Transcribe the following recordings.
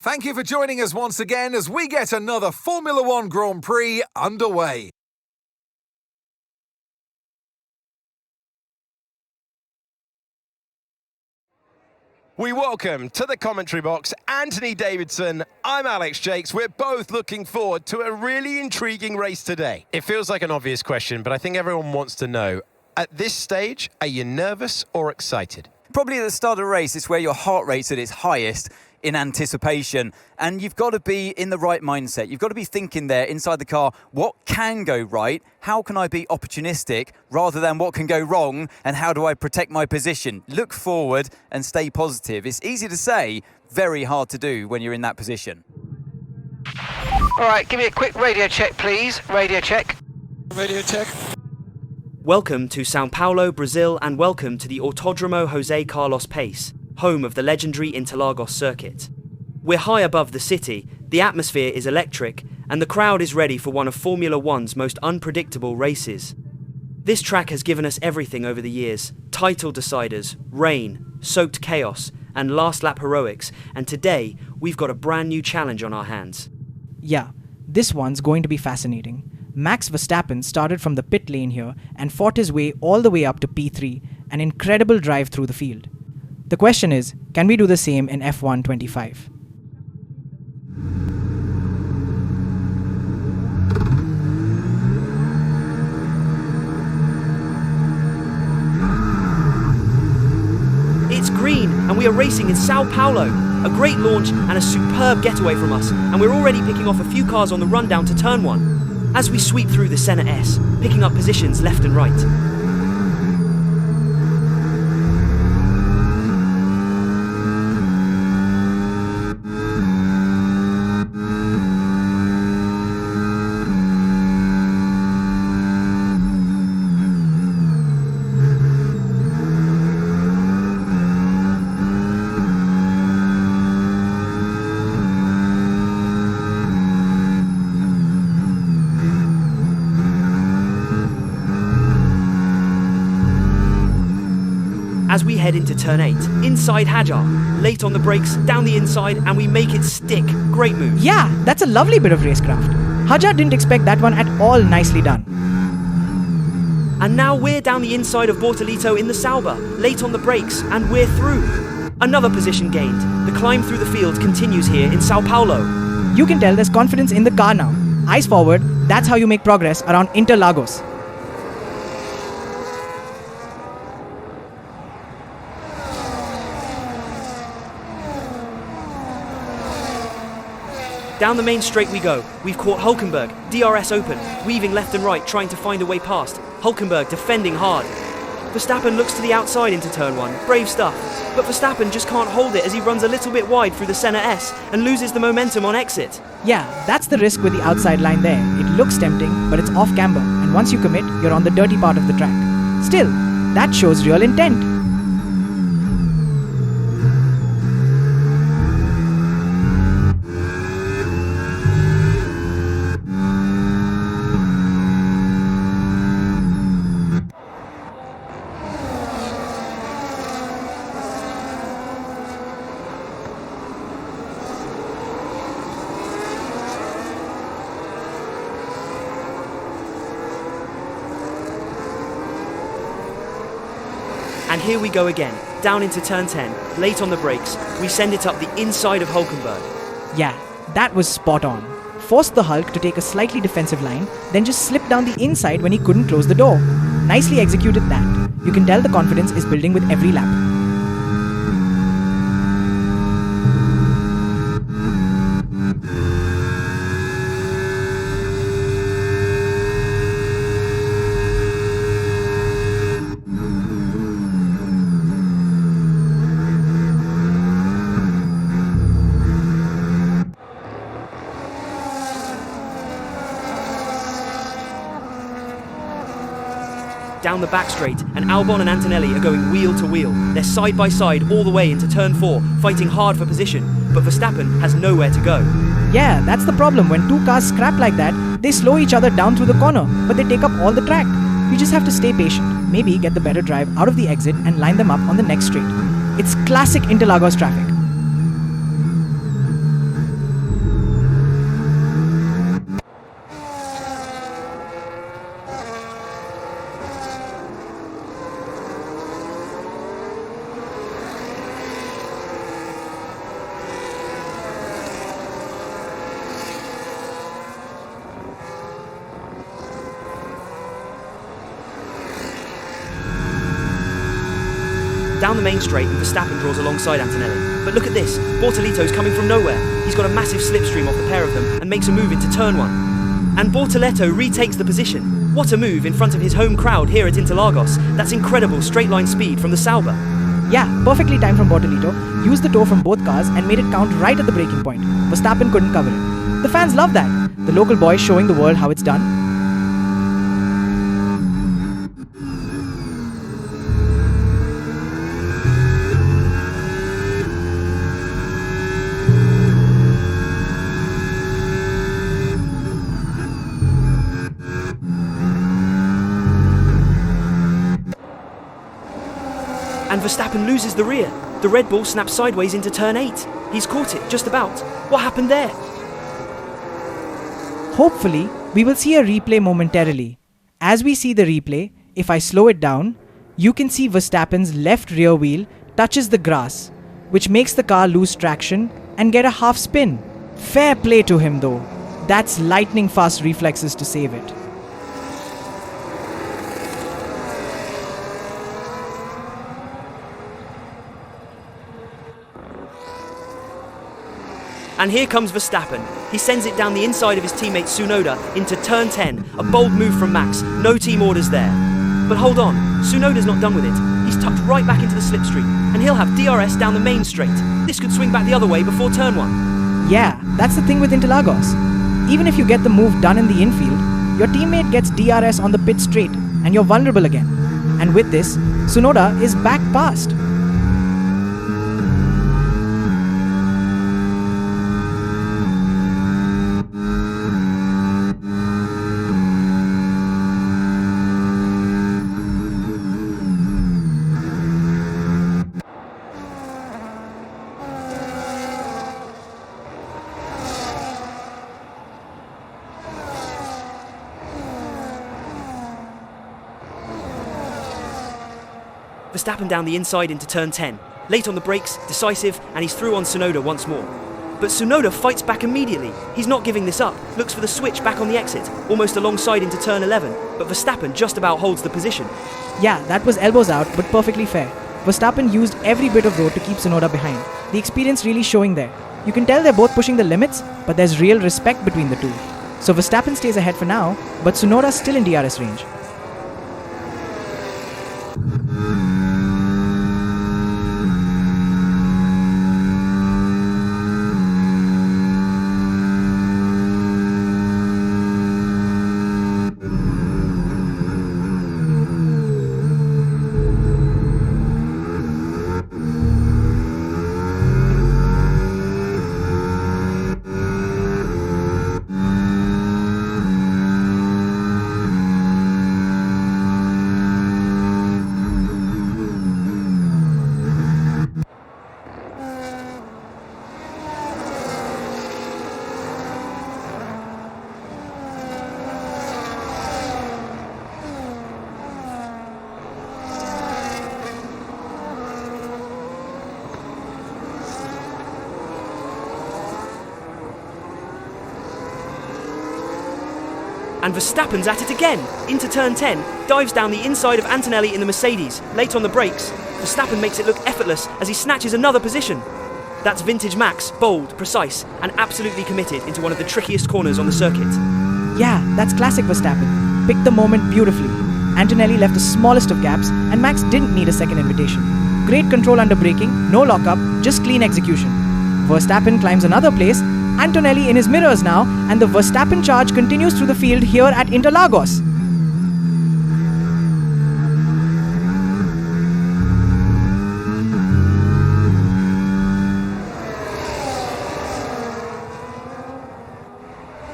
Thank you for joining us once again as we get another Formula One Grand Prix underway. We welcome to the commentary box Anthony Davidson. I'm Alex Jakes. We're both looking forward to a really intriguing race today. It feels like an obvious question, but I think everyone wants to know, at this stage, are you nervous or excited? Probably at the start of a race, it's where your heart rate's at its highest in anticipation. And you've got to be in the right mindset. You've got to be thinking there inside the car, what can go right? How can I be opportunistic rather than what can go wrong? And how do I protect my position? Look forward and stay positive. It's easy to say, very hard to do when you're in that position. All right, give me a quick radio check, please. Radio check. Radio check. Welcome to Sao Paulo, Brazil, and welcome to the Autódromo José Carlos Pace, home of the legendary Interlagos circuit. We're high above the city, the atmosphere is electric, and the crowd is ready for one of Formula One's most unpredictable races. This track has given us everything over the years: title deciders, rain, soaked chaos, and last lap heroics, and today we've got a brand new challenge on our hands. Yeah, this one's going to be fascinating. Max Verstappen started from the pit lane here and fought his way all the way up to P3, an incredible drive through the field. The question is, can we do the same in F1 25? It's green, and we are racing in Sao Paulo. A great launch and a superb getaway from us, and we're already picking off a few cars on the run down to turn 1. As we sweep through the Senna S, picking up positions left and right. As we head into turn 8, inside Hajar, late on the brakes, down the inside, and we make it stick. Great move. Yeah, that's a lovely bit of racecraft. Hajar didn't expect that one at all. Nicely done. And now we're down the inside of Bortolito in the Sauber, late on the brakes, and we're through. Another position gained. The climb through the field continues here in Sao Paulo. You can tell there's confidence in the car now. Eyes forward, that's how you make progress around Interlagos. Down the main straight we go. We've caught Hulkenberg, DRS open, weaving left and right, trying to find a way past. Hulkenberg defending hard. Verstappen looks to the outside into turn 1, brave stuff. But Verstappen just can't hold it as he runs a little bit wide through the Senna S and loses the momentum on exit. Yeah, that's the risk with the outside line there. It looks tempting, but it's off camber, and once you commit, you're on the dirty part of the track. Still, that shows real intent. And here we go again, down into turn 10, late on the brakes. We send it up the inside of Hulkenberg. Yeah, that was spot on. Forced the Hulk to take a slightly defensive line, then just slipped down the inside when he couldn't close the door. Nicely executed that. You can tell the confidence is building with every lap. Down the back straight, and Albon and Antonelli are going wheel to wheel. They're side by side all the way into turn 4, fighting hard for position, but Verstappen has nowhere to go. Yeah, that's the problem. When two cars scrap like that, they slow each other down through the corner, but they take up all the track. You just have to stay patient, maybe get the better drive out of the exit and line them up on the next straight. It's classic Interlagos traffic. Down the main straight, and Verstappen draws alongside Antonelli. But look at this, Bortoletto's coming from nowhere. He's got a massive slipstream off the pair of them and makes a move into turn 1. And Bortoletto retakes the position. What a move in front of his home crowd here at Interlagos. That's incredible straight line speed from the Sauber. Yeah, perfectly timed from Bortoletto, used the toe from both cars and made it count right at the braking point. Verstappen couldn't cover it. The fans love that. The local boy showing the world how it's done. And Verstappen loses the rear. The Red Bull snaps sideways into turn 8. He's caught it, just about. What happened there? Hopefully, we will see a replay momentarily. As we see the replay, if I slow it down, you can see Verstappen's left rear wheel touches the grass, which makes the car lose traction and get a half spin. Fair play to him though. That's lightning fast reflexes to save it. And here comes Verstappen. He sends it down the inside of his teammate Tsunoda into turn 10. A bold move from Max. No team orders there. But hold on, Tsunoda's not done with it. He's tucked right back into the slipstream, and he'll have DRS down the main straight. This could swing back the other way before turn 1. Yeah, that's the thing with Interlagos. Even if you get the move done in the infield, your teammate gets DRS on the pit straight, and you're vulnerable again. And with this, Tsunoda is back past. Verstappen down the inside into turn 10. Late on the brakes, decisive, and he's through on Tsunoda once more. But Tsunoda fights back immediately. He's not giving this up, looks for the switch back on the exit, almost alongside into turn 11, but Verstappen just about holds the position. Yeah, that was elbows out, but perfectly fair. Verstappen used every bit of road to keep Tsunoda behind. The experience really showing there. You can tell they're both pushing the limits, but there's real respect between the two. So Verstappen stays ahead for now, but Tsunoda's still in DRS range. And Verstappen's at it again, into turn 10, dives down the inside of Antonelli in the Mercedes. Late on the brakes, Verstappen makes it look effortless as he snatches another position. That's vintage Max, bold, precise, and absolutely committed into one of the trickiest corners on the circuit. Yeah, that's classic Verstappen. Picked the moment beautifully. Antonelli left the smallest of gaps, and Max didn't need a second invitation. Great control under braking, no lockup, just clean execution. Verstappen climbs another place, Antonelli in his mirrors now, and the Verstappen charge continues through the field here at Interlagos.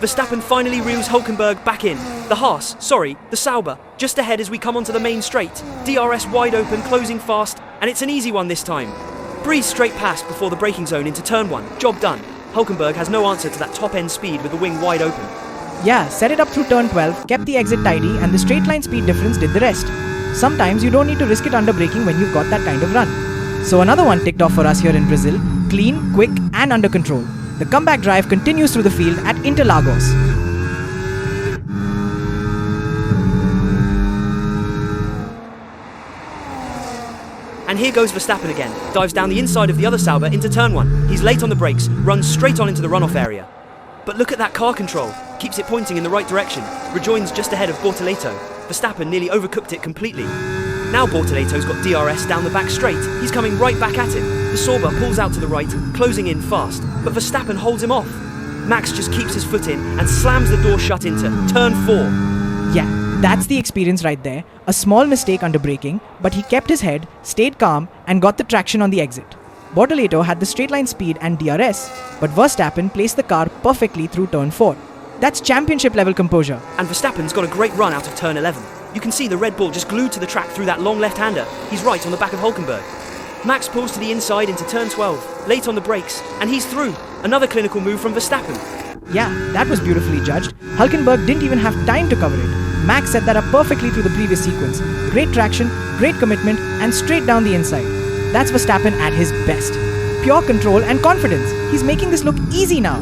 Verstappen finally reels Hülkenberg back in. The Sauber, just ahead as we come onto the main straight. DRS wide open, closing fast, and it's an easy one this time. Breeze straight past before the braking zone into turn 1, job done. Hülkenberg has no answer to that top-end speed with the wing wide open. Yeah, set it up through turn 12, kept the exit tidy, and the straight line speed difference did the rest. Sometimes you don't need to risk it under braking when you've got that kind of run. So another one ticked off for us here in Brazil, clean, quick, and under control. The comeback drive continues through the field at Interlagos. And here goes Verstappen again. Dives down the inside of the other Sauber into turn 1. He's late on the brakes, runs straight on into the runoff area. But look at that car control. Keeps it pointing in the right direction. Rejoins just ahead of Bortoleto. Verstappen nearly overcooked it completely. Now Bortoleto's got DRS down the back straight. He's coming right back at him. The Sauber pulls out to the right, closing in fast. But Verstappen holds him off. Max just keeps his foot in and slams the door shut into turn 4. Yeah, that's the experience right there. A small mistake under braking, but he kept his head, stayed calm, and got the traction on the exit. Bortoleto had the straight line speed and DRS, but Verstappen placed the car perfectly through turn 4. That's championship level composure. And Verstappen's got a great run out of turn 11. You can see the Red Bull just glued to the track through that long left-hander. He's right on the back of Hülkenberg. Max pulls to the inside into turn 12, late on the brakes, and he's through. Another clinical move from Verstappen. Yeah, that was beautifully judged. Hülkenberg didn't even have time to cover it. Max set that up perfectly through the previous sequence. Great traction, great commitment, and straight down the inside. That's Verstappen at his best. Pure control and confidence. He's making this look easy now.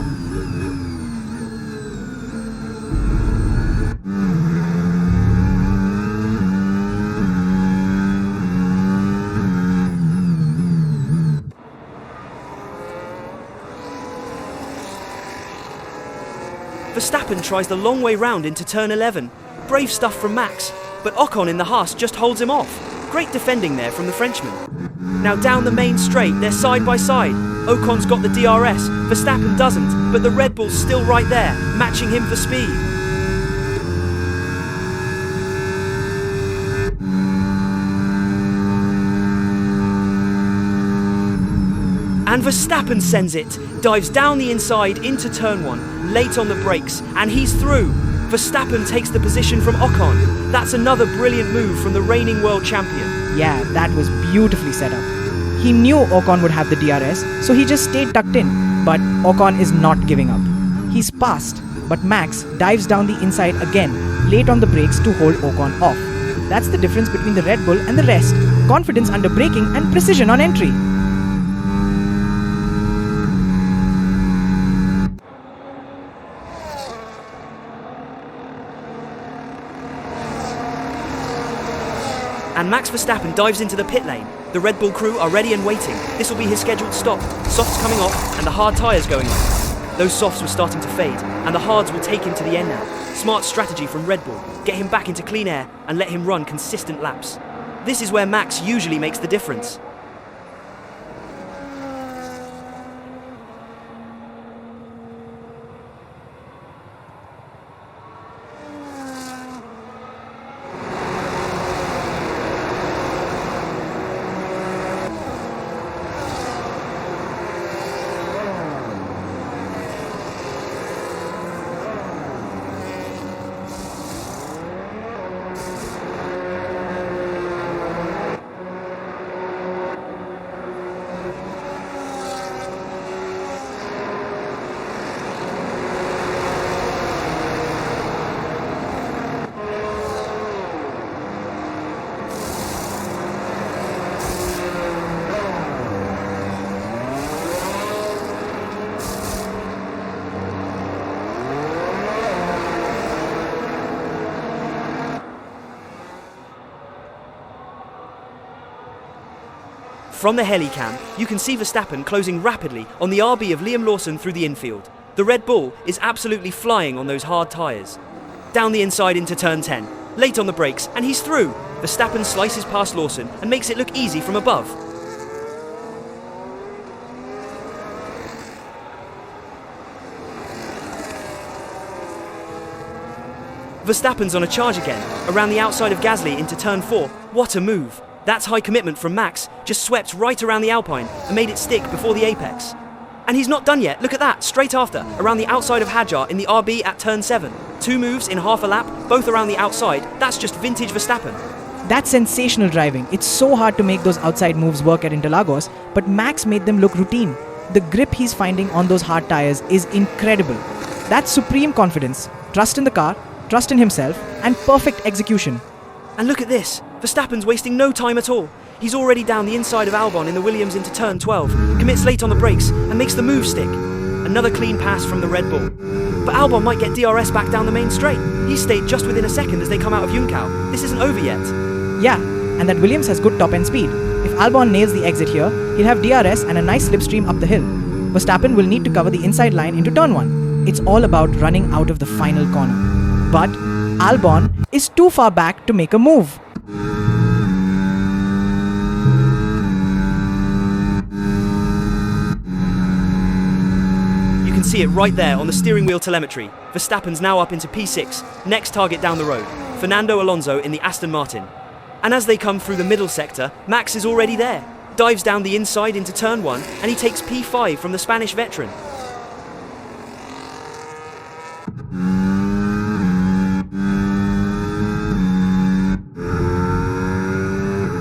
Verstappen tries the long way round into turn 11. Brave stuff from Max, but Ocon in the Haas just holds him off. Great defending there from the Frenchman. Now down the main straight, they're side by side. Ocon's got the DRS, Verstappen doesn't, but the Red Bull's still right there, matching him for speed. And Verstappen sends it, dives down the inside into turn 1, late on the brakes, and he's through. Verstappen takes the position from Ocon. That's another brilliant move from the reigning world champion. Yeah, that was beautifully set up. He knew Ocon would have the DRS, so he just stayed tucked in. But Ocon is not giving up. He's passed, but Max dives down the inside again, late on the brakes to hold Ocon off. That's the difference between the Red Bull and the rest. Confidence under braking and precision on entry. And Max Verstappen dives into the pit lane. The Red Bull crew are ready and waiting. This will be his scheduled stop. Softs coming off and the hard tyres going on. Those softs were starting to fade and the hards will take him to the end now. Smart strategy from Red Bull. Get him back into clean air and let him run consistent laps. This is where Max usually makes the difference. From the helicam, you can see Verstappen closing rapidly on the RB of Liam Lawson through the infield. The Red Bull is absolutely flying on those hard tyres. Down the inside into turn 10, late on the brakes, and he's through. Verstappen slices past Lawson and makes it look easy from above. Verstappen's on a charge again, around the outside of Gasly into turn 4. What a move! That's high commitment from Max, just swept right around the Alpine and made it stick before the apex. And he's not done yet, look at that, straight after, around the outside of Hadjar in the RB at turn 7. 2 moves in half a lap, both around the outside, that's just vintage Verstappen. That's sensational driving. It's so hard to make those outside moves work at Interlagos, but Max made them look routine. The grip he's finding on those hard tyres is incredible. That's supreme confidence, trust in the car, trust in himself, and perfect execution. And look at this, Verstappen's wasting no time at all. He's already down the inside of Albon in the Williams into turn 12, commits late on the brakes and makes the move stick. Another clean pass from the Red Bull. But Albon might get DRS back down the main straight. He stayed just within a second as they come out of Junção. This isn't over yet. Yeah, and that Williams has good top-end speed. If Albon nails the exit here, he'll have DRS and a nice slipstream up the hill. Verstappen will need to cover the inside line into turn 1. It's all about running out of the final corner. But Albon is too far back to make a move. You can see it right there on the steering wheel telemetry. Verstappen's now up into P6, next target down the road. Fernando Alonso in the Aston Martin. And as they come through the middle sector, Max is already there. Dives down the inside into turn 1, and he takes P5 from the Spanish veteran.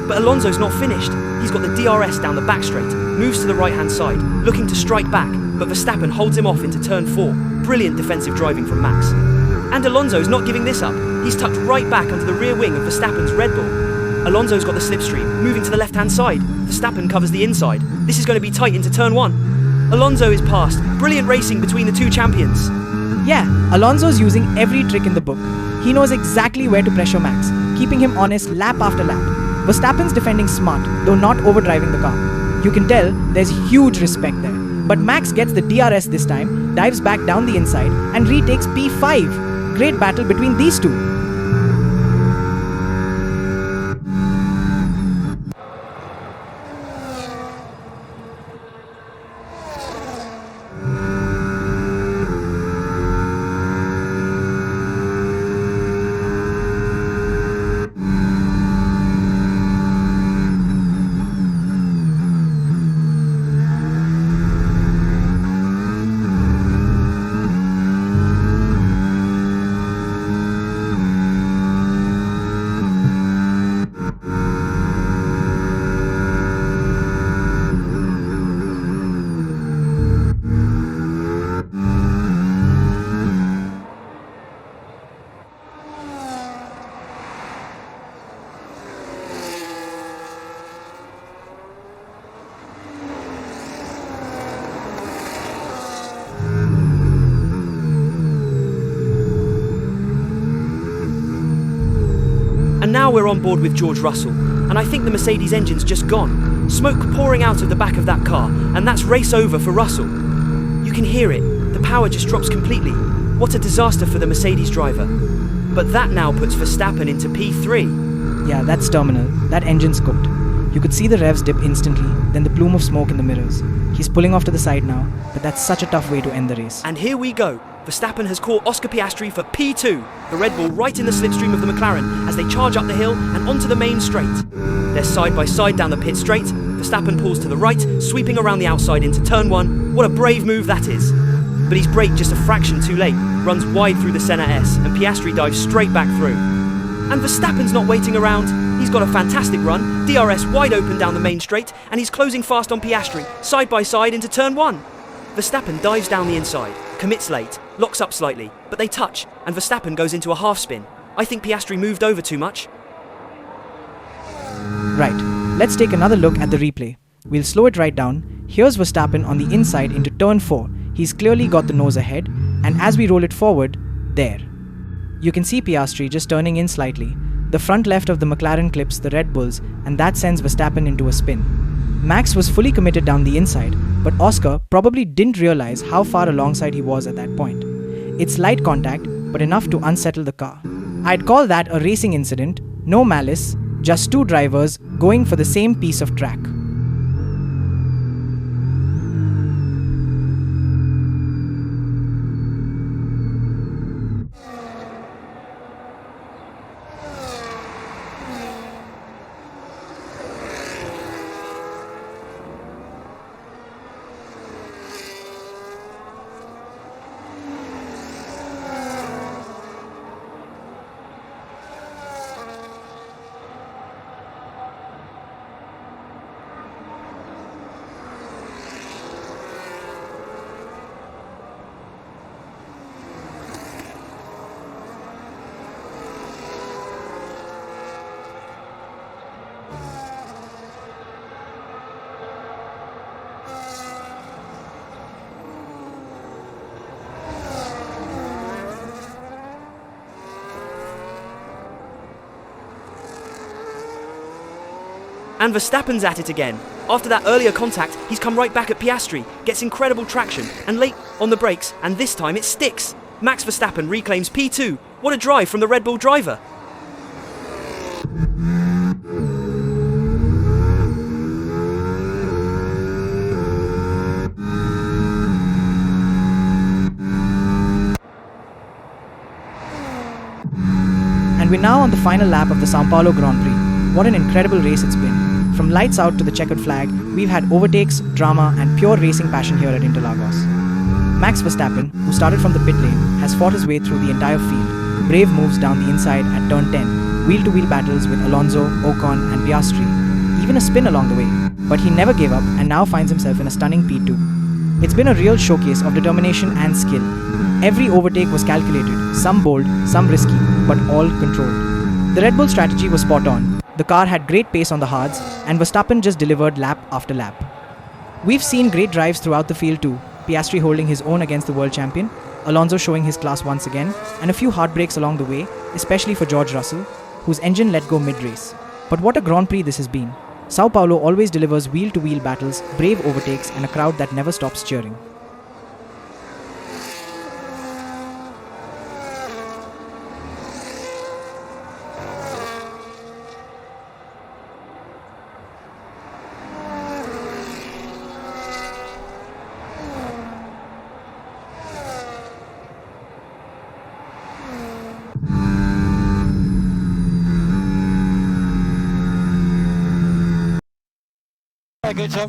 But Alonso's not finished. He's got the DRS down the back straight, moves to the right-hand side, looking to strike back, but Verstappen holds him off into turn 4. Brilliant defensive driving from Max. And Alonso's not giving this up. He's tucked right back under the rear wing of Verstappen's Red Bull. Alonso's got the slipstream, moving to the left-hand side. Verstappen covers the inside. This is going to be tight into turn 1. Alonso is past. Brilliant racing between the two champions. Yeah, Alonso's using every trick in the book. He knows exactly where to pressure Max, keeping him honest lap after lap. Verstappen's defending smart, though not overdriving the car. You can tell there's huge respect there. But Max gets the DRS this time, dives back down the inside, and retakes P5. Great battle between these two. And now we're on board with George Russell, and I think the Mercedes engine's just gone. Smoke pouring out of the back of that car, and that's race over for Russell. You can hear it, the power just drops completely. What a disaster for the Mercedes driver. But that now puts Verstappen into P3. Yeah, that's terminal. That engine's cooked. You could see the revs dip instantly, then the plume of smoke in the mirrors. He's pulling off to the side now, but that's such a tough way to end the race. And here we go. Verstappen has caught Oscar Piastri for P2, the Red Bull right in the slipstream of the McLaren as they charge up the hill and onto the main straight. They're side by side down the pit straight. Verstappen pulls to the right, sweeping around the outside into turn 1. What a brave move that is. But he's braked just a fraction too late, runs wide through the Senna S, and Piastri dives straight back through. And Verstappen's not waiting around. He's got a fantastic run, DRS wide open down the main straight, and he's closing fast on Piastri, side by side into turn 1. Verstappen dives down the inside, commits late, locks up slightly, but they touch, and Verstappen goes into a half spin. I think Piastri moved over too much. Right, let's take another look at the replay. We'll slow it right down. Here's Verstappen on the inside into turn 4. He's clearly got the nose ahead, and as we roll it forward, there. You can see Piastri just turning in slightly. The front left of the McLaren clips the Red Bulls, and that sends Verstappen into a spin. Max was fully committed down the inside, but Oscar probably didn't realize how far alongside he was at that point. It's light contact, but enough to unsettle the car. I'd call that a racing incident, no malice, just two drivers going for the same piece of track. And Verstappen's at it again. After that earlier contact, he's come right back at Piastri, gets incredible traction, and late on the brakes, and this time it sticks. Max Verstappen reclaims P2. What a drive from the Red Bull driver. And we're now on the final lap of the Sao Paulo Grand Prix. What an incredible race it's been. From lights out to the checkered flag, we've had overtakes, drama and pure racing passion here at Interlagos. Max Verstappen, who started from the pit lane, has fought his way through the entire field. Brave moves down the inside at turn 10, wheel-to-wheel battles with Alonso, Ocon and Piastri, even a spin along the way. But he never gave up and now finds himself in a stunning P2. It's been a real showcase of determination and skill. Every overtake was calculated, some bold, some risky, but all controlled. The Red Bull strategy was spot on. The car had great pace on the hards, and Verstappen just delivered lap after lap. We've seen great drives throughout the field too, Piastri holding his own against the world champion, Alonso showing his class once again, and a few heartbreaks along the way, especially for George Russell, whose engine let go mid-race. But what a Grand Prix this has been. Sao Paulo always delivers wheel-to-wheel battles, brave overtakes, and a crowd that never stops cheering.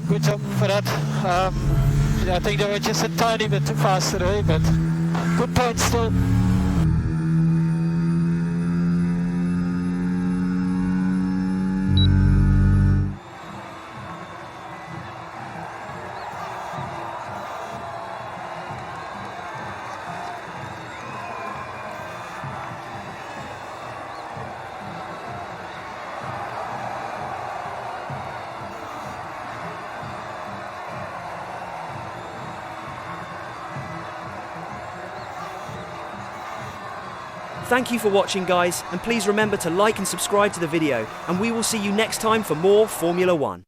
Good job for that. I think they were just a tiny bit too fast today, but good point still. Thank you for watching, guys, and please remember to like and subscribe to the video, and we will see you next time for more Formula 1.